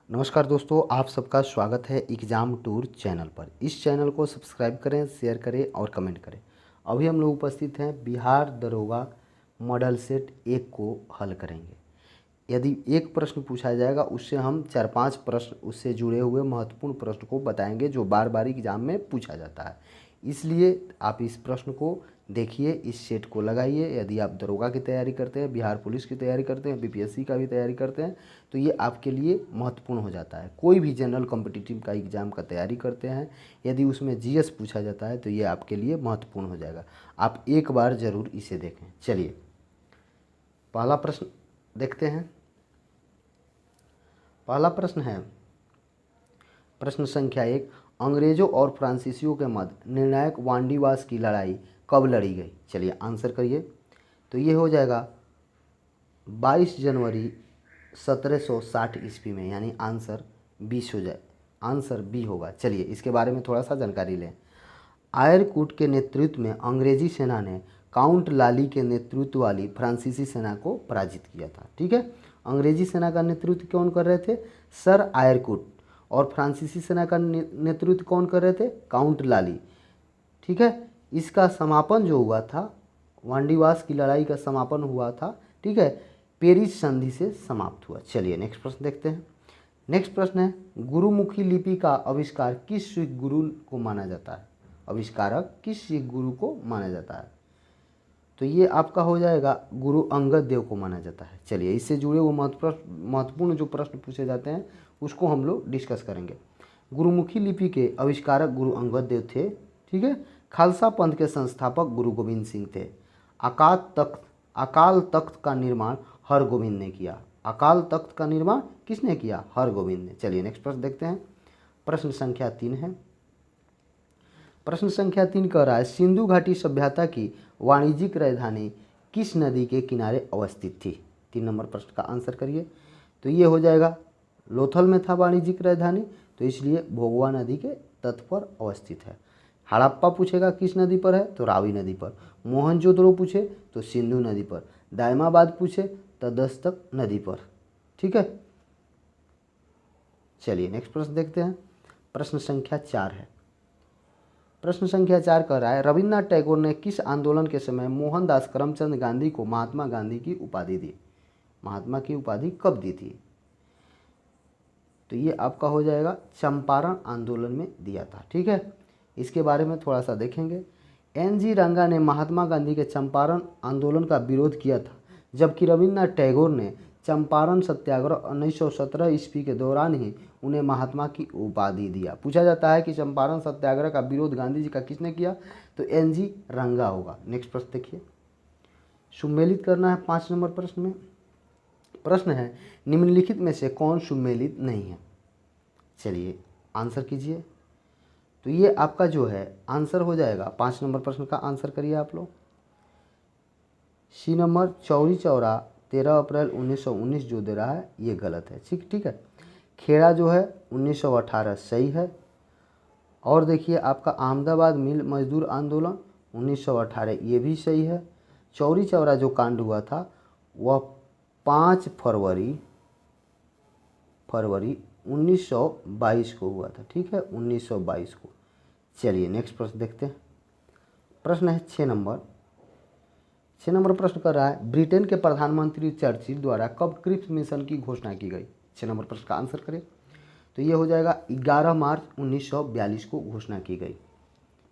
नमस्कार दोस्तों, आप सबका स्वागत है एग्ज़ाम टूर चैनल पर। इस चैनल को सब्सक्राइब करें, शेयर करें और कमेंट करें। अभी हम लोग उपस्थित हैं बिहार दरोगा मॉडल सेट 1 को हल करेंगे। यदि एक प्रश्न पूछा जाएगा उससे हम 4-5 प्रश्न उससे जुड़े हुए महत्वपूर्ण प्रश्न को बताएंगे जो बार बार एग्जाम में पूछा जाता है। इसलिए आप इस प्रश्न को देखिए, इस सेट को लगाइए। यदि आप दरोगा की तैयारी करते हैं, बिहार पुलिस की तैयारी करते हैं, बीपीएससी का भी तैयारी करते हैं तो ये आपके लिए महत्वपूर्ण हो जाता है। कोई भी जनरल कॉम्पिटिटिव का एग्ज़ाम का तैयारी करते हैं, यदि उसमें जीएस पूछा जाता है तो ये आपके लिए महत्वपूर्ण हो जाएगा। आप एक बार ज़रूर इसे देखें। चलिए पहला प्रश्न देखते हैं। पहला प्रश्न है प्रश्न संख्या 1, अंग्रेजों और फ्रांसीसियों के मध्य निर्णायक वांडीवास की लड़ाई कब लड़ी गई? चलिए आंसर करिए। तो ये हो जाएगा 22 जनवरी 1760 ईस्वी में, यानी आंसर 20 हो जाए, आंसर बी होगा। चलिए इसके बारे में थोड़ा सा जानकारी लें। आयरकूट के नेतृत्व में अंग्रेजी सेना ने काउंट लाली के नेतृत्व वाली फ्रांसीसी सेना को पराजित किया था। ठीक है, अंग्रेजी सेना का नेतृत्व कौन कर रहे थे? Sir Eyre Coote. और फ्रांसीसी सेना का नेतृत्व कौन कर रहे थे? काउंट लाली। ठीक है, इसका समापन जो हुआ था, वांडीवास की लड़ाई का समापन हुआ था, ठीक है, पेरिस संधि से समाप्त हुआ। चलिए नेक्स्ट प्रश्न देखते हैं। नेक्स्ट प्रश्न है, गुरुमुखी लिपि का आविष्कार किस सिख गुरु को माना जाता है? आविष्कारक किस सिख गुरु को माना जाता है? तो ये आपका हो जाएगा गुरु अंगद देव को माना जाता है। चलिए इससे जुड़े हुए महत्वपूर्ण जो प्रश्न पूछे जाते हैं उसको हम लोग डिस्कस करेंगे। गुरुमुखी लिपि के आविष्कारक गुरु अंगद देव थे। ठीक है, खालसा पंथ के संस्थापक गुरु गोविंद सिंह थे। अकाल तख्त का निर्माण हरगोविंद ने किया। अकाल तख्त का निर्माण किसने किया? हरगोविंद ने। चलिए नेक्स्ट प्रश्न देखते हैं। प्रश्न संख्या 3 है। प्रश्न संख्या 3 कह रहा है, सिंधु घाटी सभ्यता की वाणिज्यिक राजधानी किस नदी के किनारे अवस्थित थी? 3 नंबर प्रश्न का आंसर करिए। तो ये हो जाएगा, लोथल में था वाणिज्यिक राजधानी, तो इसलिए भोगवा नदी के तट पर अवस्थित है। हड़प्पा पूछेगा किस नदी पर है? तो रावी नदी पर। मोहनजोदड़ो पूछे तो सिंधु नदी पर। दायमाबाद पूछे तो दस्तक नदी पर। ठीक है, चलिए नेक्स्ट प्रश्न देखते हैं। प्रश्न संख्या 4 है। प्रश्न संख्या 4 कह रहा है, रविन्द्रनाथ टैगोर ने किस आंदोलन के समय मोहनदास करमचंद गांधी को महात्मा गांधी की उपाधि दी? महात्मा की उपाधि कब दी थी? तो ये आपका हो जाएगा चंपारण आंदोलन में दिया था। ठीक है, इसके बारे में थोड़ा सा देखेंगे। एन.जी. रंगा ने महात्मा गांधी के चंपारण आंदोलन का विरोध किया था, जबकि रविन्द्रनाथ टैगोर ने चंपारण सत्याग्रह 1917 ईस्वी के दौरान ही उन्हें महात्मा की उपाधि दिया। पूछा जाता है कि चंपारण सत्याग्रह का विरोध गांधी जी का किसने किया? तो एन.जी. रंगा होगा। नेक्स्ट प्रश्न देखिए, सुमेलित करना है 5 नंबर प्रश्न में। प्रश्न है, निम्नलिखित में से कौन सुमेलित नहीं है? चलिए आंसर कीजिए। तो ये आपका जो है आंसर हो जाएगा, 5 नंबर प्रश्न का आंसर करिए आप लोग। सी नंबर चौरी चौरा 13 अप्रैल 1919 जो दे रहा है ये गलत है। ठीक है, खेड़ा जो है 1918 सही है। और देखिए आपका अहमदाबाद मिल मजदूर आंदोलन 1918 ये भी सही है। चौरी चौरा जो कांड हुआ था वह 5 फरवरी 1922 को हुआ था। ठीक है, 1922 को। चलिए नेक्स्ट प्रश्न देखते हैं। प्रश्न है 6 नंबर। 6 नंबर प्रश्न कर रहा है, ब्रिटेन के प्रधानमंत्री चर्चिल द्वारा कब क्रिप्स मिशन की घोषणा की गई? 6 नंबर प्रश्न का आंसर करें। तो ये हो जाएगा 11 मार्च 1942 को घोषणा की गई।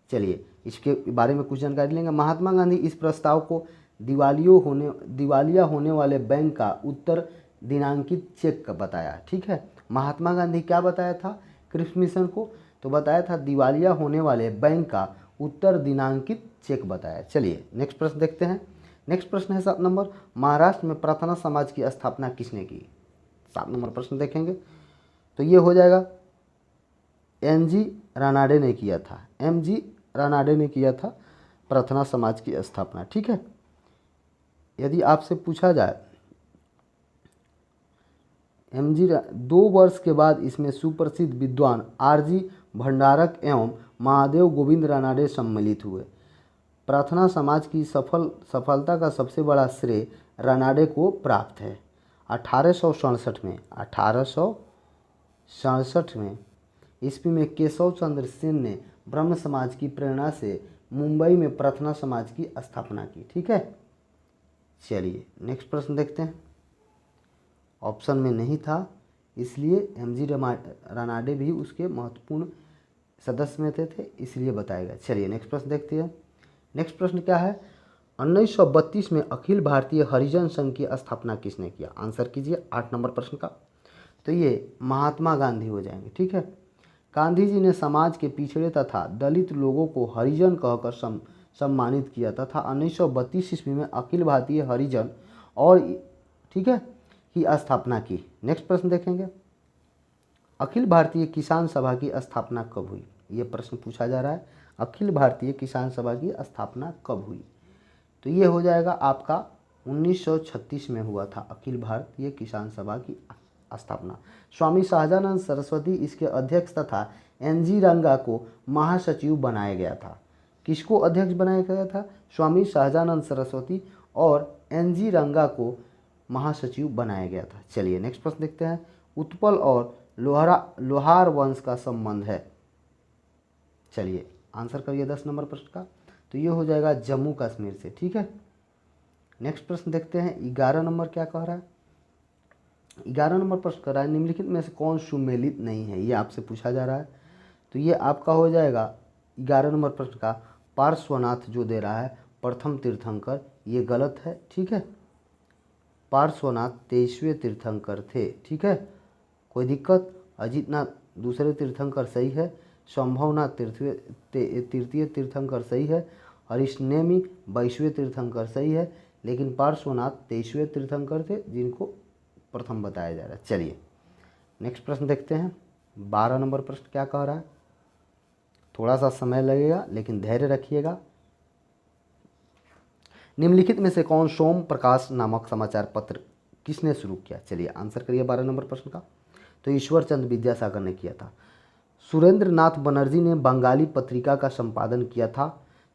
चलिए इसके बारे में कुछ जानकारी लेंगे। महात्मा गांधी इस प्रस्ताव को दिवालिया होने वाले बैंक का उत्तर दिनांकित चेक का बताया। ठीक है, महात्मा गांधी क्या बताया था क्रिप्स मिशन को? तो बताया था दिवालिया होने वाले बैंक का उत्तर दिनांकित चेक बताया। चलिए नेक्स्ट प्रश्न देखते हैं। नेक्स्ट प्रश्न है 7 नंबर, महाराष्ट्र में प्रार्थना समाज की स्थापना किसने की? 7 नंबर प्रश्न देखेंगे। तो ये हो जाएगा एम.जी. रानाडे ने किया था। एम.जी. रानाडे ने किया था प्रार्थना समाज की स्थापना। ठीक है, यदि आपसे पूछा जाए एम.जी. 2 वर्ष के बाद इसमें सुप्रसिद्ध विद्वान आर.जी. भंडारक एवं महादेव गोविंद रानाडे सम्मिलित हुए। प्रार्थना समाज की सफलता का सबसे बड़ा श्रेय रानाडे को प्राप्त है। 1867 में 1967 में ईस्वी में केशव चंद्र सेन ने ब्रह्म समाज की प्रेरणा से मुंबई में प्रार्थना समाज की स्थापना की। ठीक है, चलिए नेक्स्ट प्रश्न देखते हैं। ऑप्शन में नहीं था, इसलिए एमजी रानाडे भी उसके महत्वपूर्ण सदस्य में थे, इसलिए बताया गया। चलिए नेक्स्ट प्रश्न देखते हैं। नेक्स्ट प्रश्न क्या है, 1932 में अखिल भारतीय हरिजन संघ की स्थापना किसने किया? आंसर कीजिए 8 नंबर प्रश्न का। तो ये महात्मा गांधी हो जाएंगे। ठीक है, गांधी जी ने समाज के पिछड़े तथा दलित लोगों को हरिजन कहकर सम्मानित किया तथा 1932 ईस्वी में अखिल भारतीय हरिजन और ठीक है की स्थापना की। नेक्स्ट प्रश्न देखेंगे, अखिल भारतीय किसान सभा की स्थापना कब हुई? ये प्रश्न पूछा जा रहा है, अखिल भारतीय किसान सभा की स्थापना कब हुई? तो ये हो जाएगा आपका 1936 में हुआ था अखिल भारतीय किसान सभा की स्थापना। स्वामी सहजानंद सरस्वती इसके अध्यक्ष तथा एनजी रंगा को महासचिव बनाया गया था। किसको अध्यक्ष बनाया गया था? स्वामी सहजानंद सरस्वती और एनजी रंगा को महासचिव बनाया गया था। चलिए नेक्स्ट प्रश्न देखते हैं, उत्पल और लोहार वंश का संबंध है। चलिए आंसर करिए 10 नंबर प्रश्न का। तो ये हो जाएगा जम्मू कश्मीर से। ठीक है, नेक्स्ट प्रश्न देखते हैं। 11 नंबर क्या कह रहा है? 11 नंबर प्रश्न कर रहा है, निम्नलिखित में से कौन सुमेलित नहीं है? ये आपसे पूछा जा रहा है। तो ये आपका हो जाएगा 11 नंबर प्रश्न का पार्श्वनाथ जो दे रहा है प्रथम तीर्थंकर, ये गलत है। ठीक है, पार्श्वनाथ 23वें तीर्थंकर थे। ठीक है, कोई दिक्कत? अजितनाथ दूसरे तीर्थंकर सही है, संभवनाथ तृतीय तीर्थंकर सही है, हरिष्णेमी 22वें तीर्थंकर सही है, लेकिन पार्श्वनाथ 23वें तीर्थंकर थे जिनको प्रथम बताया जा रहा है। चलिए नेक्स्ट प्रश्न देखते हैं। 12 नंबर प्रश्न क्या कह रहा है? थोड़ा सा समय लगेगा लेकिन धैर्य रखिएगा। निम्नलिखित में से कौन सोम प्रकाश नामक समाचार पत्र किसने शुरू किया? चलिए आंसर करिए 12 नंबर प्रश्न का। तो ईश्वर चंद्र विद्यासागर ने किया था। सुरेंद्र नाथ बनर्जी ने बंगाली पत्रिका का संपादन किया था।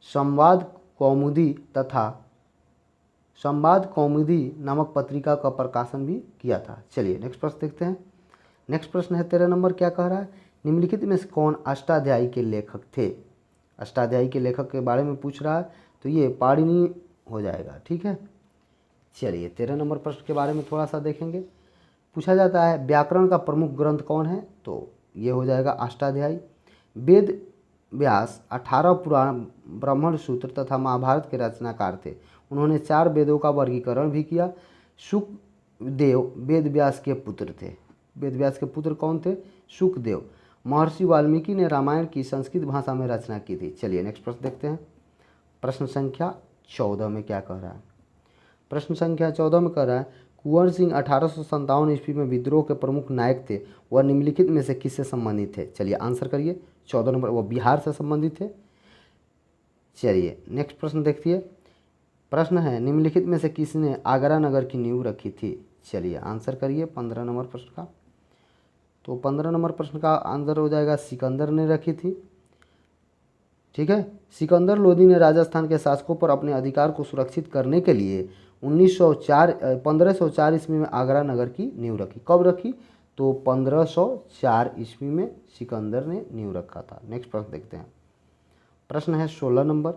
संवाद कौमुदी नामक पत्रिका का प्रकाशन भी किया था। चलिए नेक्स्ट प्रश्न देखते हैं। नेक्स्ट प्रश्न है 13 नंबर क्या कह रहा है? निम्नलिखित में से कौन अष्टाध्यायी के लेखक थे? अष्टाध्यायी के लेखक के बारे में पूछ रहा है, तो ये पाणिनि हो जाएगा। ठीक है, चलिए 13 नंबर प्रश्न के बारे में थोड़ा सा देखेंगे। पूछा जाता है व्याकरण का प्रमुख ग्रंथ कौन है? तो ये हो जाएगा अष्टाध्यायी। वेद व्यास 18 पुराण, ब्राह्मण सूत्र तथा महाभारत के रचनाकार थे। उन्होंने 4 वेदों का वर्गीकरण भी किया। शुकदेव वेद व्यास के पुत्र थे। वेद व्यास के पुत्र कौन थे? शुकदेव। महर्षि वाल्मीकि ने रामायण की संस्कृत भाषा में रचना की थी। चलिए नेक्स्ट प्रश्न देखते हैं। प्रश्न संख्या 14 में क्या कह रहा है? प्रश्न संख्या 14 में कह रहा है कुंवर सिंह 1857 ईस्वी में विद्रोह के प्रमुख नायक थे। वह निम्नलिखित में से किससे संबंधित थे? चलिए आंसर करिए 14 नंबर। वह बिहार से संबंधित थे। चलिए नेक्स्ट प्रश्न देखिए। प्रश्न है निम्नलिखित में से किसने आगरा नगर की नींव रखी थी? चलिए आंसर करिए 15 नंबर प्रश्न का। तो 15 नंबर प्रश्न का आंसर हो जाएगा सिकंदर ने रखी थी। ठीक है, सिकंदर लोदी ने राजस्थान के शासकों पर अपने अधिकार को सुरक्षित करने के लिए 1504 ईस्वी में आगरा नगर की नींव रखी। कब रखी? तो 1504 ईस्वी में सिकंदर ने नींव रखा था। नेक्स्ट प्रश्न देखते हैं। प्रश्न है 16 नंबर।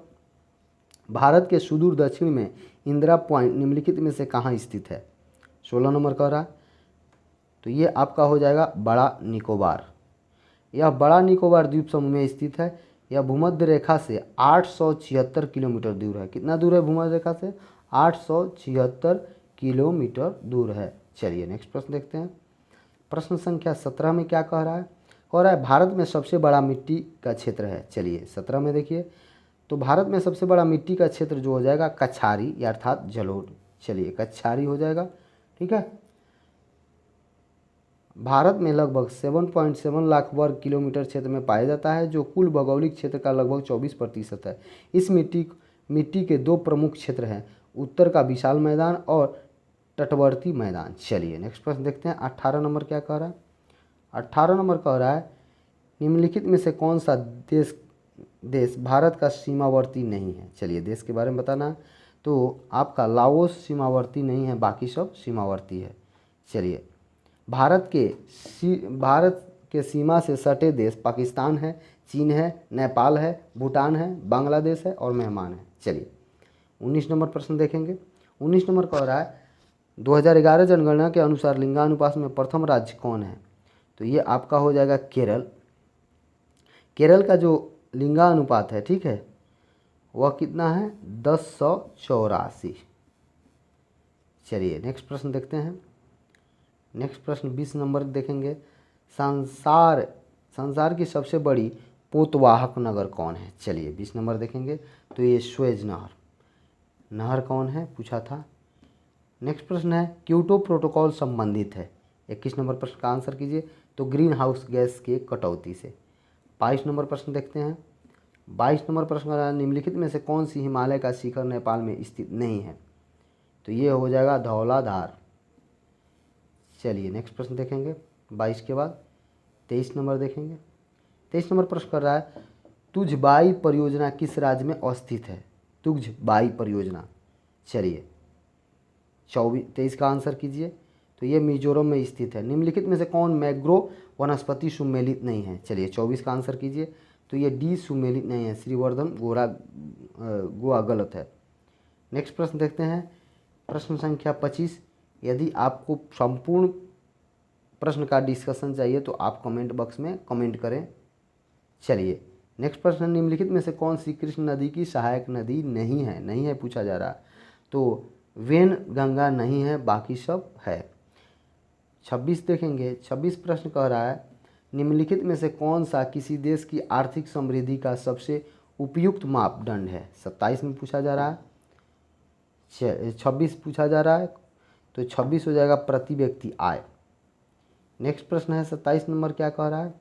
भारत के सुदूर दक्षिण में इंदिरा पॉइंट निम्नलिखित में से कहाँ स्थित है? 16 नंबर कह रहा है। तो ये आपका हो जाएगा बड़ा निकोबार। यह बड़ा निकोबार द्वीप समूह में स्थित है। यह भूमध्य रेखा से 876 किलोमीटर दूर है। कितना दूर है भूमध्य रेखा से? 876 किलोमीटर दूर है। चलिए नेक्स्ट प्रश्न देखते हैं। प्रश्न संख्या 17 में क्या कह रहा है? कह रहा है भारत में सबसे बड़ा मिट्टी का क्षेत्र है। चलिए 17 में देखिए, तो भारत में सबसे बड़ा मिट्टी का क्षेत्र जो हो जाएगा कछारी या अर्थात जलोढ़। चलिए कछारी हो जाएगा। ठीक है, भारत में लगभग 7.7 लाख वर्ग किलोमीटर क्षेत्र में पाया जाता है, जो कुल भौगोलिक क्षेत्र का लगभग 24% है। इस मिट्टी के 2 प्रमुख क्षेत्र हैं, उत्तर का विशाल मैदान और तटवर्ती मैदान। चलिए नेक्स्ट प्रश्न देखते हैं। 18 नंबर क्या कह रहा है? 18 नंबर कह रहा है निम्नलिखित में से कौन सा देश भारत का सीमावर्ती नहीं है? चलिए देश के बारे में बताना है। तो आपका लाओस सीमावर्ती नहीं है, बाकी सब सीमावर्ती है। चलिए भारत के सीमा से सटे देश पाकिस्तान है, चीन है, नेपाल है, भूटान है, बांग्लादेश है और मेहमान है। चलिए 19 नंबर प्रश्न देखेंगे। 19 नंबर कह रहा है 2011 जनगणना के अनुसार लिंगानुपात में प्रथम राज्य कौन है? तो ये आपका हो जाएगा केरल। केरल का जो लिंगानुपात है, ठीक है, वह कितना है? 1084। चलिए नेक्स्ट प्रश्न देखते हैं। नेक्स्ट प्रश्न 20 नंबर देखेंगे। संसार की सबसे बड़ी पोतवाहक नगर कौन है? चलिए 20 नंबर देखेंगे। तो ये स्वेज नहर कौन है पूछा था। नेक्स्ट प्रश्न है क्योटो प्रोटोकॉल संबंधित है। 21 नंबर प्रश्न का आंसर कीजिए। तो ग्रीन हाउस गैस के कटौती से। 22 नंबर प्रश्न देखते हैं। 22 नंबर प्रश्न का निम्नलिखित में से कौन सी हिमालय का शिखर नेपाल में स्थित नहीं है? तो ये हो जाएगा धौलाधार। चलिए नेक्स्ट प्रश्न देखेंगे 22 के बाद 23 नंबर देखेंगे। 23 नंबर प्रश्न कर रहा है तुझबाई परियोजना किस राज्य में अवस्थित है? तुझबाई परियोजना। चलिए 23 का आंसर कीजिए। तो ये मिजोरम में स्थित है। निम्नलिखित में से कौन मैंग्रोव वनस्पति सुमेलित नहीं है? चलिए 24 का आंसर कीजिए। तो ये डी सुमेलित नहीं है, श्रीवर्धन गोवा गलत है। नेक्स्ट प्रश्न देखते हैं। प्रश्न संख्या 25। यदि आपको संपूर्ण प्रश्न का डिस्कशन चाहिए तो आप कमेंट बॉक्स में कमेंट करें। चलिए नेक्स्ट प्रश्न निम्नलिखित में से कौन सी कृष्ण नदी की सहायक नदी नहीं है पूछा जा रहा। तो वेन गंगा नहीं है, बाकी सब है। 26 देखेंगे। 26 प्रश्न कह रहा है निम्नलिखित में से कौन सा किसी देश की आर्थिक समृद्धि का सबसे उपयुक्त मापदंड है? 27 में पूछा जा रहा है। 26 पूछा जा रहा है। तो 26 हो जाएगा प्रति व्यक्ति आय। नेक्स्ट प्रश्न है 27 नंबर क्या कह रहा है?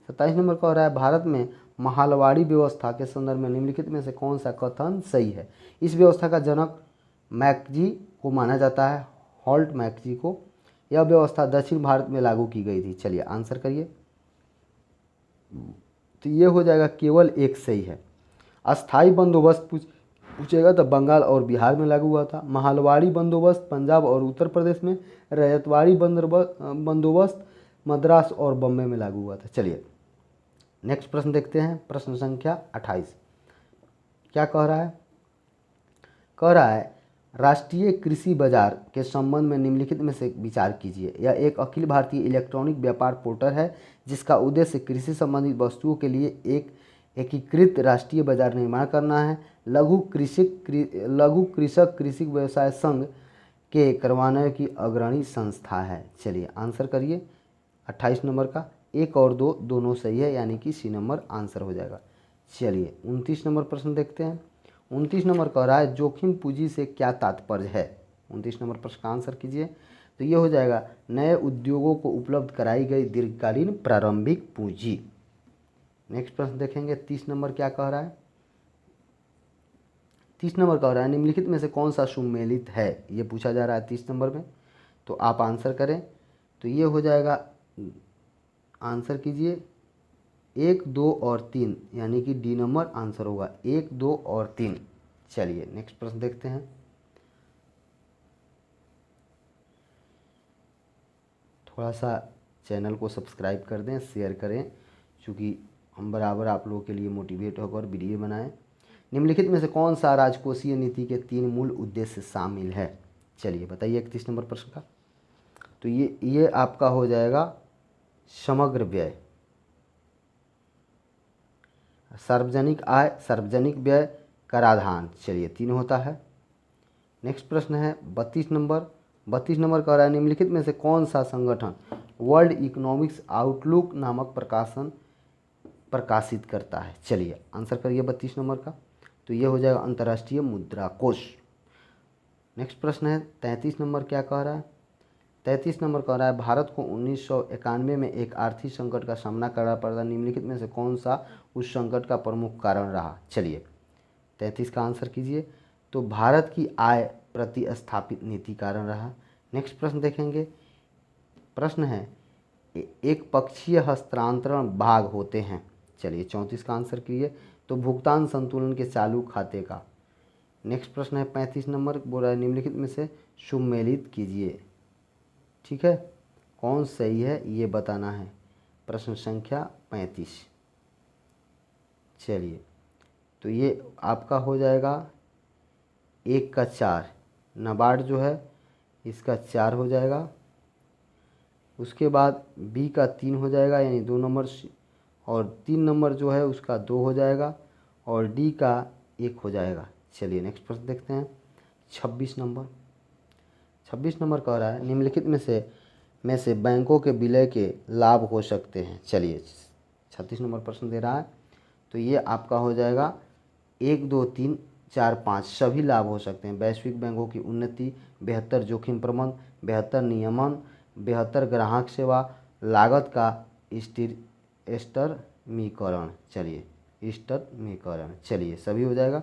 27 नंबर कह रहा है भारत में महलवाड़ी व्यवस्था के संदर्भ में निम्नलिखित में से कौन सा कथन सही है? इस व्यवस्था का जनक मैकजी को माना जाता है, हॉल्ट मैकजी को। यह व्यवस्था दक्षिण भारत में लागू की गई थी। चलिए आंसर करिए। तो ये हो जाएगा केवल एक सही है। अस्थाई बंदोबस्त पूछेगा तो बंगाल और बिहार में लागू हुआ था। महलवाड़ी बंदोबस्त पंजाब और उत्तर प्रदेश में। रैयतवाड़ी बंदोबस्त मद्रास और बम्बई में लागू हुआ था। चलिए नेक्स्ट प्रश्न देखते हैं। प्रश्न संख्या 28 क्या कह रहा है? कह रहा है राष्ट्रीय कृषि बाजार के संबंध में निम्नलिखित में से विचार कीजिए। यह एक अखिल भारतीय इलेक्ट्रॉनिक व्यापार पोर्टल है जिसका उद्देश्य कृषि संबंधित वस्तुओं के लिए एक एकीकृत राष्ट्रीय बाजार निर्माण करना है। लघु कृषक कृषि व्यवसाय संघ के कार्यान्वयन की अग्रणी संस्था है। चलिए आंसर करिए। 28 नंबर का 1 और 2 दोनों सही है, यानी कि सी नंबर आंसर हो जाएगा। चलिए 29 नंबर प्रश्न देखते हैं। 29 नंबर कह रहा है जोखिम पूंजी से क्या तात्पर्य है? 29 नंबर प्रश्न का आंसर कीजिए। तो ये हो जाएगा नए उद्योगों को उपलब्ध कराई गई दीर्घकालीन प्रारंभिक पूंजी। नेक्स्ट प्रश्न देखेंगे 30 नंबर क्या कह रहा है? 30 नंबर कह रहा है निम्नलिखित में से कौन सा सुमेलित है? ये पूछा जा रहा है 30 नंबर में। तो आप आंसर करें। तो ये हो जाएगा, आंसर कीजिए 1, 2 और 3, यानी कि डी नंबर आंसर होगा 1, 2 और 3। चलिए नेक्स्ट प्रश्न देखते हैं। थोड़ा सा चैनल को सब्सक्राइब कर दें, शेयर करें, क्योंकि हम बराबर आप लोगों के लिए मोटिवेट होकर वीडियो बनाएं। निम्नलिखित में से कौन सा राजकोषीय नीति के 3 मूल उद्देश्य शामिल है? चलिए बताइए 31 नंबर प्रश्न का। तो ये आपका हो जाएगा समग्र व्यय, सार्वजनिक आय, सार्वजनिक व्यय, कराधान। चलिए 3 होता है। नेक्स्ट प्रश्न है 32 नंबर। 32 नंबर कह रहा है निम्नलिखित में से कौन सा संगठन वर्ल्ड इकोनॉमिक्स आउटलुक नामक प्रकाशन प्रकाशित करता है? चलिए आंसर करिए 32 नंबर का। तो ये हो जाएगा अंतर्राष्ट्रीय मुद्रा कोष। नेक्स्ट प्रश्न है 33 नंबर क्या कह रहा है? 33 नंबर कह रहा है भारत को 1991 में एक आर्थिक संकट का सामना करना पड़ा। निम्नलिखित में से कौन सा उस संकट का प्रमुख कारण रहा? चलिए 33 का आंसर कीजिए। तो भारत की आय प्रतिस्थापित नीति कारण रहा। नेक्स्ट प्रश्न देखेंगे। प्रश्न है एक पक्षीय हस्तांतरण भाग होते हैं। चलिए 34 का आंसर कीजिए। तो भुगतान संतुलन के चालू खाते का। नेक्स्ट प्रश्न है 35 नंबर, बोल रहा है निम्नलिखित में से सुमेलित कीजिए। ठीक है, कौन सही है ये बताना है। प्रश्न संख्या 35। चलिए, तो ये आपका हो जाएगा 1 का 4, नाबार्ड जो है इसका 4 हो जाएगा। उसके बाद बी का 3 हो जाएगा, यानी 2 नंबर, और 3 नंबर जो है उसका 2 हो जाएगा, और डी का 1 हो जाएगा। चलिए नेक्स्ट प्रश्न देखते हैं। 26 नंबर। 26 नंबर कह रहा है निम्नलिखित में से बैंकों के विलय के लाभ हो सकते हैं। चलिए 36 नंबर प्रश्न दे रहा है, तो ये आपका हो जाएगा 1 2 3 4 5 सभी लाभ हो सकते हैं। वैश्विक बैंकों की उन्नति, बेहतर जोखिम प्रबंधन, बेहतर नियमन, बेहतर ग्राहक सेवा, लागत का स्थिरीकरण। चलिए स्थिरीकरण, चलिए सभी हो जाएगा।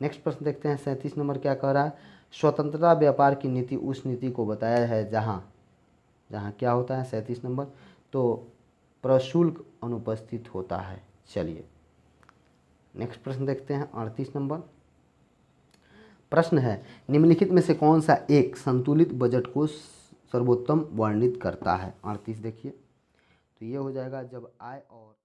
नेक्स्ट प्रश्न देखते हैं। 37 नंबर क्या कह रहा है, स्वतंत्रता व्यापार की नीति उस नीति को बताया है जहाँ क्या होता है 37 नंबर, तो प्रशुल्क अनुपस्थित होता है। चलिए नेक्स्ट प्रश्न देखते हैं। 38 नंबर प्रश्न है निम्नलिखित में से कौन सा एक संतुलित बजट को सर्वोत्तम वर्णित करता है। 38 देखिए, तो ये हो जाएगा जब आय और